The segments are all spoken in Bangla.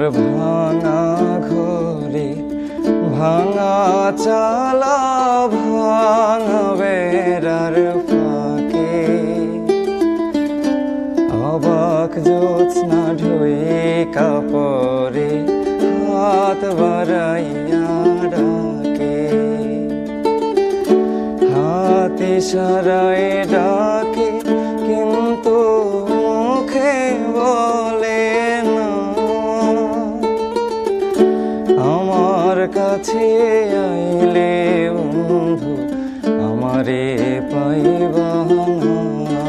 ভাঙা ঘড়ি ভাঙা চালা ভাঙা বেড়ার ফাঁকে অবাক জ্যোৎস্না ঢুয়ে কাপড়ে হাত বাড়াইয়া ডাকে হাত ইশারায় ডাকে কিন্তু মুখে বলে না আমার কাছে আইলে বন্ধু আমারে পাইবা না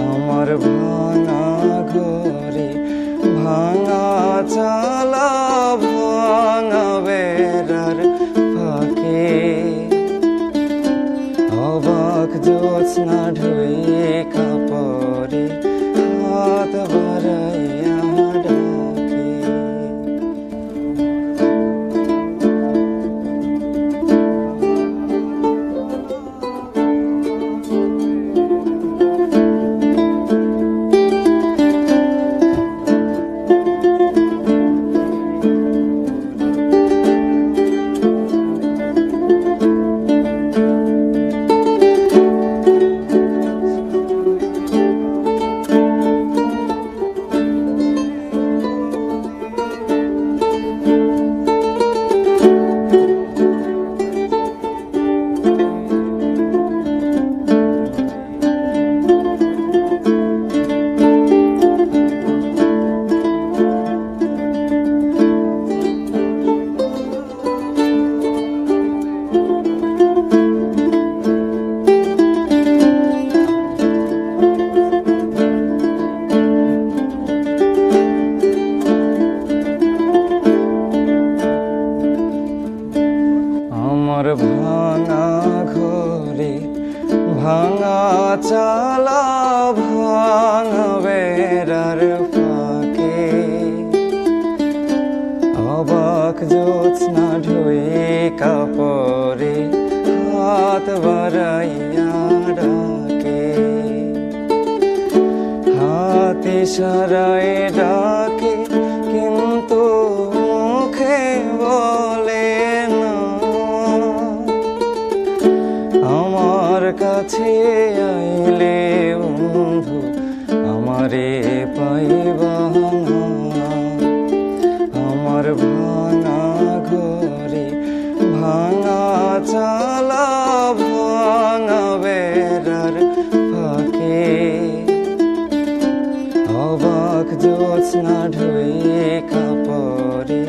আমার ভাঙা ঘড়ি ভাঙা চালা ভাঙা বেড়ার ফাঁকে অবাক জ্যোৎস্না ঢুয়ে কাপড়ে হাত বাড়াইয়া ডাকে আমার ভাঙা ঘড়ি ভাঙা চালা ভাঙা বেড়ার ফাঁকে অবাক জ্যোৎস্না ঢুয়ে কাপড়ে হাত বাড়াইয়া ডাকে হাত ইশারায় ডাকে কিন্তু মুখে বলে না আমার কাছে আইলে বন্ধু আমারে পাইবা না আমার ভাঙা ঘড়ি ভাঙা চালা ভাঙা বেড়ার ফাঁকে অবাক জ্যোৎস্না ঢুয়ে কাপড়ে